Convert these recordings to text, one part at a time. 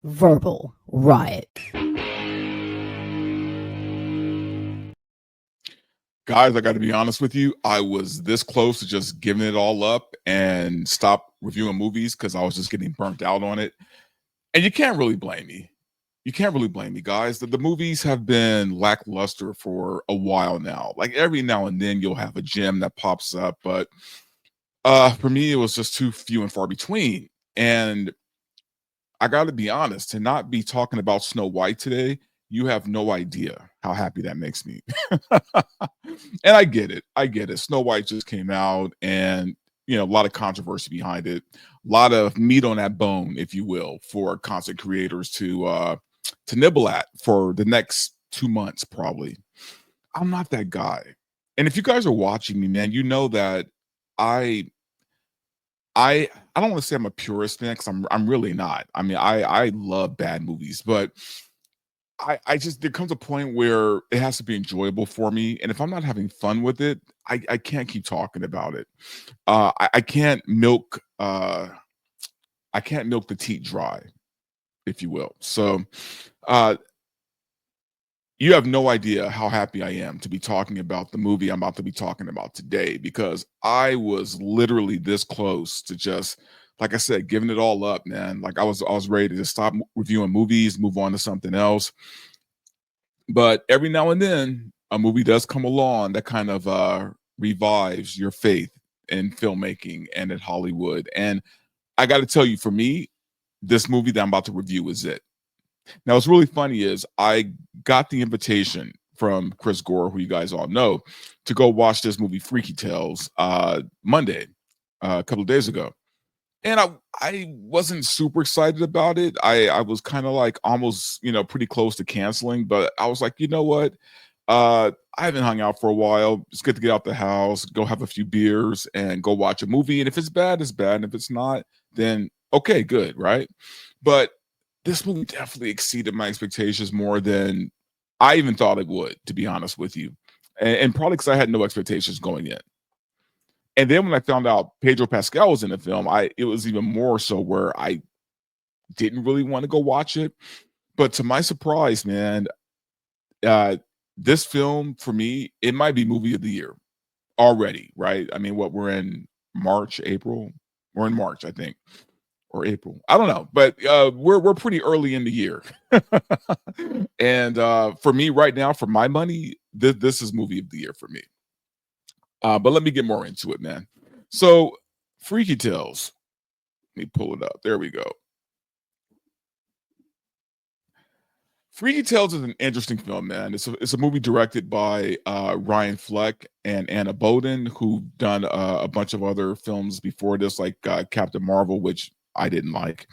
Verbal Riot. Guys, I got to be honest with you. I was this close to just giving it all up and stop reviewing movies because I was just getting burnt out on it. And you can't really blame me. You can't really blame me, guys. The movies have been lackluster for a while now. Like every now and then you'll have a gem that pops up, but for me it was just too few and far between. And I got to be honest, to not be talking about Snow White today, you have no idea how happy that makes me. And I get it. I get it. Snow White just came out and a lot of controversy behind it. A lot of meat on that bone, if you will, for content creators to nibble at for the next 2 months probably. I'm not that guy. And if you guys are watching me, man, you know that I I don't want to say I'm a purist, man, because I'm really not. I mean, I love bad movies, but I just there comes a point where it has to be enjoyable for me, and if I'm not having fun with it, I can't keep talking about it. I can't milk the teat dry, if you will. So, uh, you have no idea how happy I am to be talking about the movie I'm about to be talking about today because I was literally this close to just, like I said, giving it all up, man. Like I was ready to just stop reviewing movies, move on to something else. But every now and then, a movie does come along that kind of revives your faith in filmmaking and in Hollywood. And I got to tell you, for me, this movie that I'm about to review is it. Now, what's really funny is I got the invitation from Chris Gore, who you guys all know, to go watch this movie Freaky Tales Monday, a couple of days ago. And I wasn't super excited about it. I was kind of like almost, pretty close to canceling, but I was like, you know what? I haven't hung out for a while. It's good to get out the house, go have a few beers, and go watch a movie. And if it's bad, it's bad. And if it's not, then okay, good, right? But this movie definitely exceeded my expectations more than I even thought it would, to be honest with you. And probably because I had no expectations going in. And then when I found out Pedro Pascal was in the film, it was even more so where I didn't really want to go watch it. But to my surprise, man, uh, this film for me, it might be movie of the year already, right? I mean, what we're in March, April, we're in March, I think, or April. I don't know, but we're pretty early in the year, and for me right now, for my money, this is movie of the year for me. But let me get more into it, man. So, Freaky Tales. Let me pull it up. There we go. Freaky Tales is an interesting film, man. It's a movie directed by Ryan Fleck and Anna Boden, who've done a bunch of other films before this, like Captain Marvel, which I didn't like,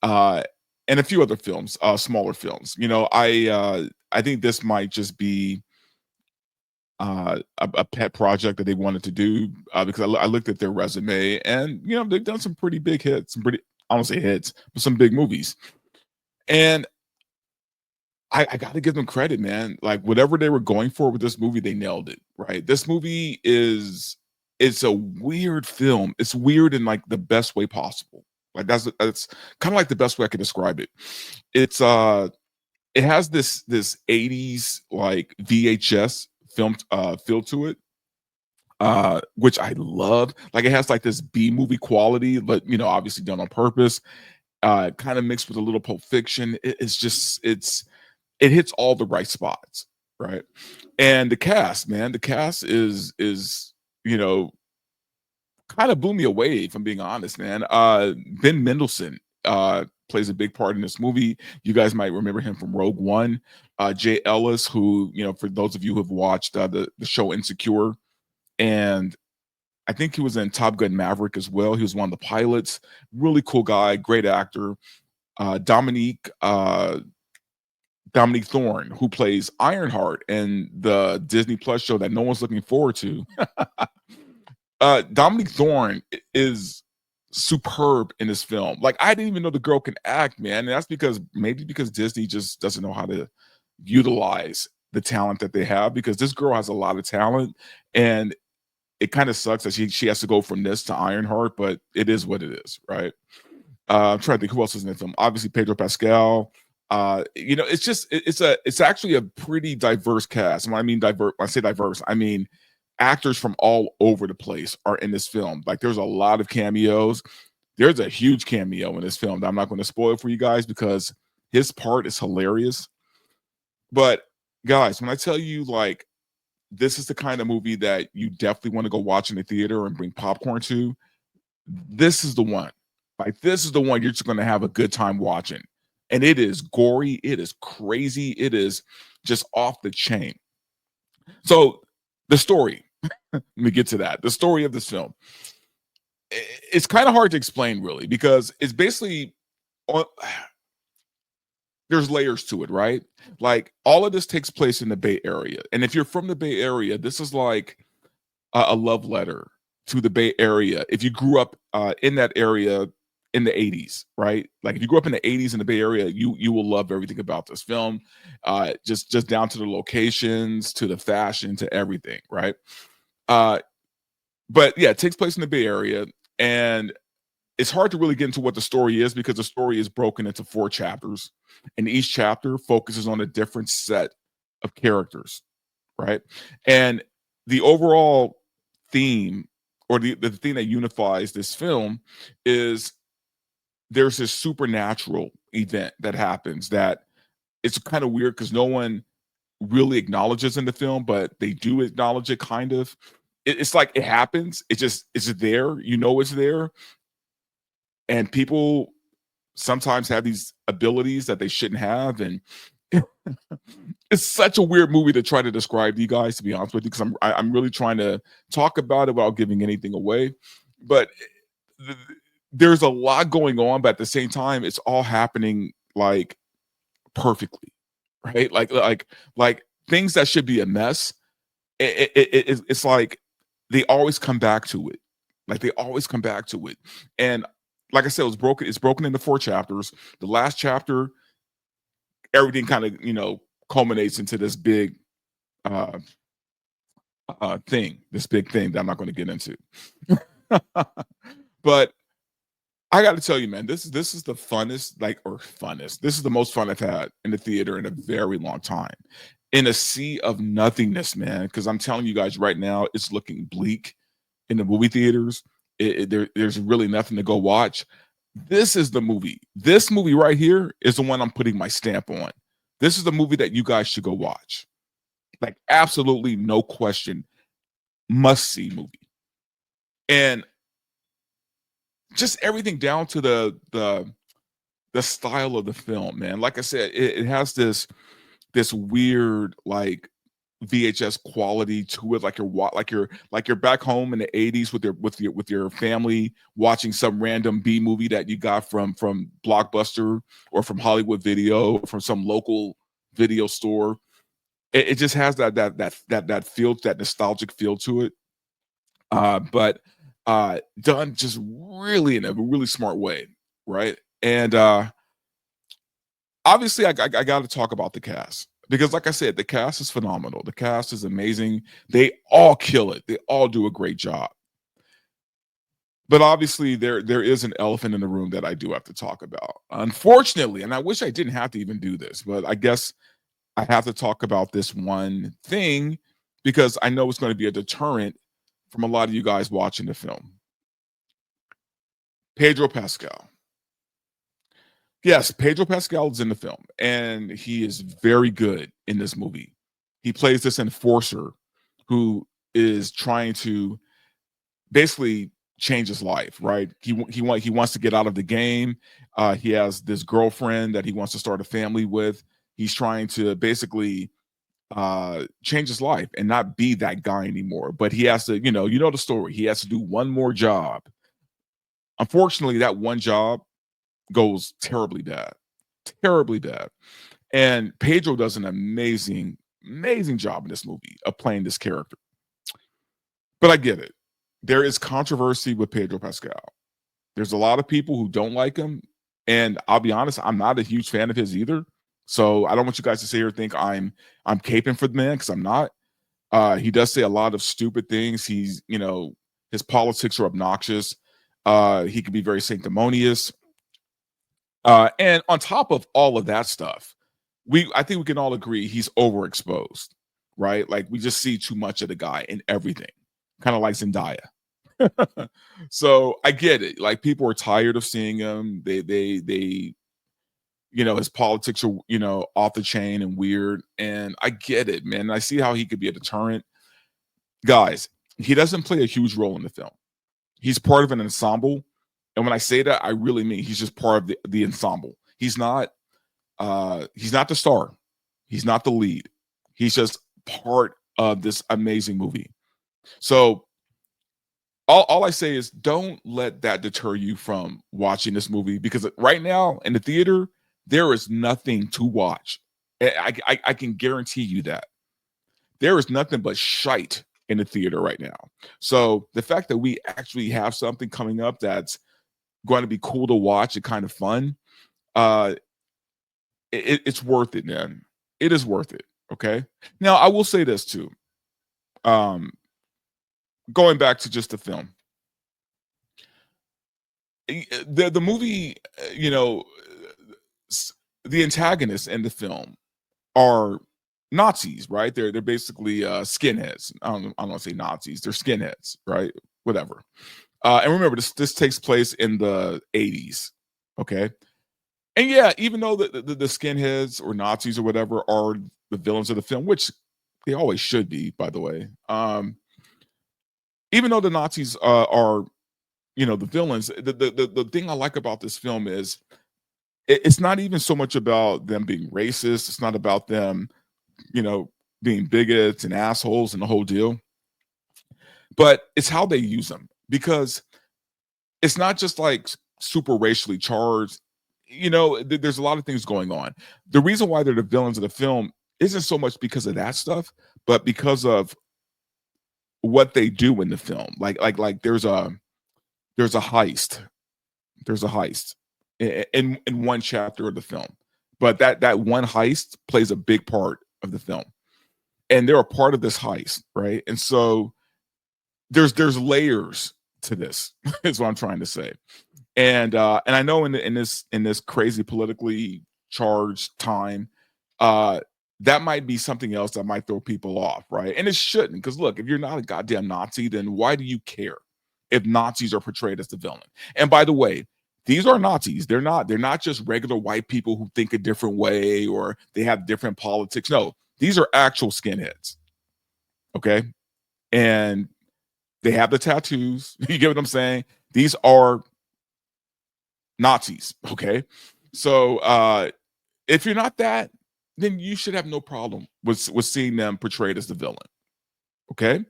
uh, and a few other films, smaller films. I think this might just be a pet project that they wanted to do because I looked at their resume and they've done some pretty big hits, some pretty I don't say hits, but some big movies. And I got to give them credit, man. Like whatever they were going for with this movie, they nailed it. Right? This movie it's a weird film. It's weird in like the best way possible. Like that's kind of like the best way I could describe it. It's it has this 80s like VHS film feel to it, which I love. Like it has like this B movie quality, but obviously done on purpose. Kind of mixed with a little Pulp Fiction. It hits all the right spots, right? And the cast, man, the cast is you know kind of blew me away, if I'm being honest, man. Ben Mendelsohn plays a big part in this movie. You guys might remember him from Rogue One. Jay Ellis, who for those of you who have watched the show Insecure, and I think he was in Top Gun Maverick as well. He was one of the pilots. Really cool guy, great actor. Uh, Dominique uh, Dominique Thorne, who plays Ironheart in the Disney Plus show that no one's looking forward to. Dominique Thorne is superb in this film. Like I didn't even know the girl can act, man. And that's because Disney just doesn't know how to utilize the talent that they have because this girl has a lot of talent and it kind of sucks that she has to go from this to Ironheart, but it is what it is, right? I'm trying to think who else is in the film. Obviously, Pedro Pascal. It's actually a pretty diverse cast. And when I mean diverse, when I say diverse, I mean actors from all over the place are in this film. Like, there's a lot of cameos. There's a huge cameo in this film that I'm not going to spoil for you guys because his part is hilarious. But guys, when I tell you, like, this is the kind of movie that you definitely want to go watch in the theater and bring popcorn to, this is the one. Like, this is the one you're just going to have a good time watching. And it is gory, it is crazy, it is just off the chain. So, the story, let me get to that. The story of this film. It's kind of hard to explain, really, because it's basically there's layers to it, right? Like, all of this takes place in the Bay Area. And if you're from the Bay Area, this is like a love letter to the Bay Area. If you grew up in that area in the 80s, right? Like, if you grew up in the 80s in the Bay Area, you will love everything about this film. Just down to the locations, to the fashion, to everything, right? But yeah, it takes place in the Bay Area, and it's hard to really get into what the story is because the story is broken into 4 chapters, and each chapter focuses on a different set of characters, right? And the overall theme, or the thing that unifies this film, is there's this supernatural event that happens that it's kind of weird because no one really acknowledges in the film, but they do acknowledge it kind of. It's like it happens. It's there. You know it's there. And people sometimes have these abilities that they shouldn't have. And it's such a weird movie to try to describe to you guys, to be honest with you, because I'm really trying to talk about it without giving anything away. But there's a lot going on, but at the same time, it's all happening like perfectly, right? Like things that should be a mess. It's like they always come back to it. Like, they always come back to it. And like I said, it's broken into 4 chapters. The last chapter, everything kind of, culminates into this big this big thing that I'm not going to get into. But I got to tell you, man, this is the funnest, this is the most fun I've had in the theater in a very long time. In a sea of nothingness, man, because I'm telling you guys right now, it's looking bleak in the movie theaters. There's really nothing to go watch. This is the movie. This movie right here is the one I'm putting my stamp on. This is the movie that you guys should go watch. Like, absolutely no question, must-see movie. And just everything down to the style of the film, man. Like I said, it has this weird, like, VHS quality to it, like you're back home in the 80s with your family watching some random B movie that you got from Blockbuster or from Hollywood Video or from some local video store. It just has that feel, that nostalgic feel to it. But done just really in a really smart way, right? And obviously I got to talk about the cast. Because, like I said, the cast is phenomenal. The cast is amazing. They all kill it. They all do a great job. But obviously, there is an elephant in the room that I do have to talk about. Unfortunately, and I wish I didn't have to even do this, but I guess I have to talk about this one thing because I know it's going to be a deterrent from a lot of you guys watching the film. Pedro Pascal. Yes, Pedro Pascal is in the film, and he is very good in this movie. He plays this enforcer who is trying to basically change his life, right? He wants to get out of the game. He has this girlfriend that he wants to start a family with. He's trying to basically change his life and not be that guy anymore. But he has to, the story. He has to do one more job. Unfortunately, that one job goes terribly bad. And Pedro does an amazing job in this movie of playing this character. But I get it. There is controversy with Pedro Pascal. There's a lot of people who don't like him. And I'll be honest, I'm not a huge fan of his either. So I don't want you guys to sit here and think I'm caping for the man, because I'm not. He does say a lot of stupid things. He's, his politics are obnoxious. He can be very sanctimonious. And on top of all of that stuff, I think we can all agree he's overexposed, right? Like we just see too much of the guy in everything, kind of like Zendaya. So I get it. Like people are tired of seeing him. They his politics are, off the chain and weird. And I get it, man. I see how he could be a deterrent. Guys, he doesn't play a huge role in the film. He's part of an ensemble. And when I say that, I really mean he's just part of the ensemble. He's not the star. He's not the lead. He's just part of this amazing movie. So all I say is don't let that deter you from watching this movie, because right now in the theater, there is nothing to watch. I can guarantee you that. There is nothing but shite in the theater right now. So the fact that we actually have something coming up that's going to be cool to watch and kind of fun, it's worth it, man. It is worth it. Okay. Now I will say this too. Going back to just the film, the movie, the antagonists in the film are Nazis, right? They're basically skinheads. I don't want to say Nazis. They're skinheads, right? Whatever. And remember, this takes place in the 80s. Okay. And yeah, even though the skinheads or Nazis or whatever are the villains of the film, which they always should be, by the way. Even though the Nazis are, the villains, the thing I like about this film is it's not even so much about them being racist. It's not about them, being bigots and assholes and the whole deal. But it's how they use them, because it's not just like super racially charged. There's a lot of things going on. The reason why they're the villains of the film isn't so much because of that stuff, but because of what they do in the film. Like there's a heist. There's a heist in one chapter of the film, but that one heist plays a big part of the film, and they're a part of this heist, right? And so there's layers to this is what I'm trying to say. And I know in this crazy politically charged time, that might be something else that might throw people off, right? And it shouldn't, because look, if you're not a goddamn Nazi, then why do you care if Nazis are portrayed as the villain? And by the way, these are Nazis. They're not just regular white people who think a different way or they have different politics. No, these are actual skinheads. Okay. And they have the tattoos. You get what I'm saying? These are Nazis. Okay. So if you're not that, then you should have no problem with seeing them portrayed as the villain. Okay.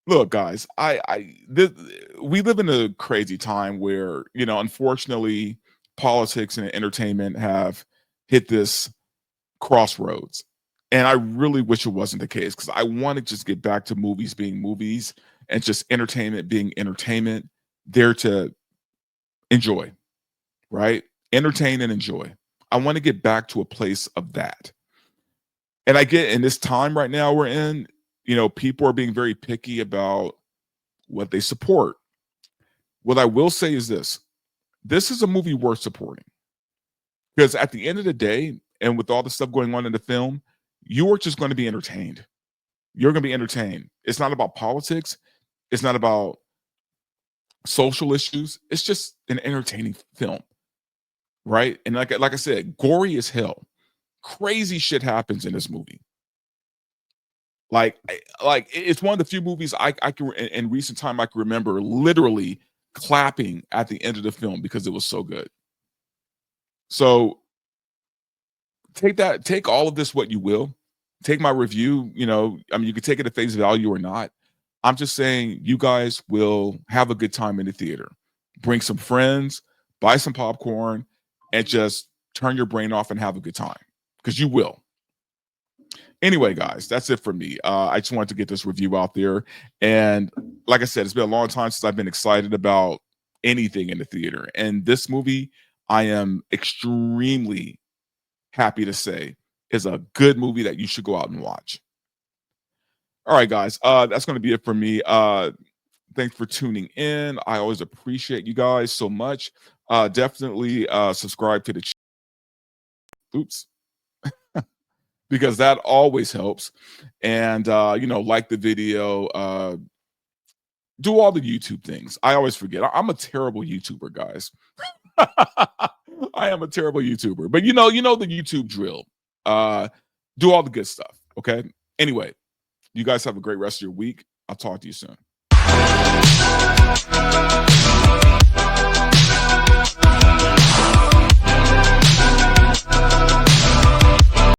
Look, guys, we live in a crazy time where, unfortunately, politics and entertainment have hit this crossroads. And I really wish it wasn't the case, because I want to just get back to movies being movies and just entertainment being entertainment, there to enjoy, right? Entertain and enjoy. I want to get back to a place of that. And I get in this time right now we're in, people are being very picky about what they support. What I will say is this is a movie worth supporting, because at the end of the day, and with all the stuff going on in the film, you are just going to be entertained. You're going to be entertained. It's not about politics. It's not about social issues. It's just an entertaining film, right? And like I said, gory as hell. Crazy shit happens in this movie. Like it's one of the few movies I can, in recent time, I can remember literally clapping at the end of the film because it was so good. So take all of this what you will. Take my review, you can take it at face value or not. I'm just saying you guys will have a good time in the theater. Bring some friends, buy some popcorn, and just turn your brain off and have a good time, because you will. Anyway, guys, that's it for me. I just wanted to get this review out there. And like I said, it's been a long time since I've been excited about anything in the theater. And this movie, I am extremely happy to say, is a good movie that you should go out and watch. All right, guys, that's going to be it for me. Thanks for tuning in. I always appreciate you guys so much. definitely subscribe to the oops, because that always helps. And like the video, do all the YouTube things. I always forget. I'm a terrible YouTuber, guys. I am a terrible YouTuber. But you know the YouTube drill. Do all the good stuff. Okay. Anyway, you guys have a great rest of your week. I'll talk to you soon.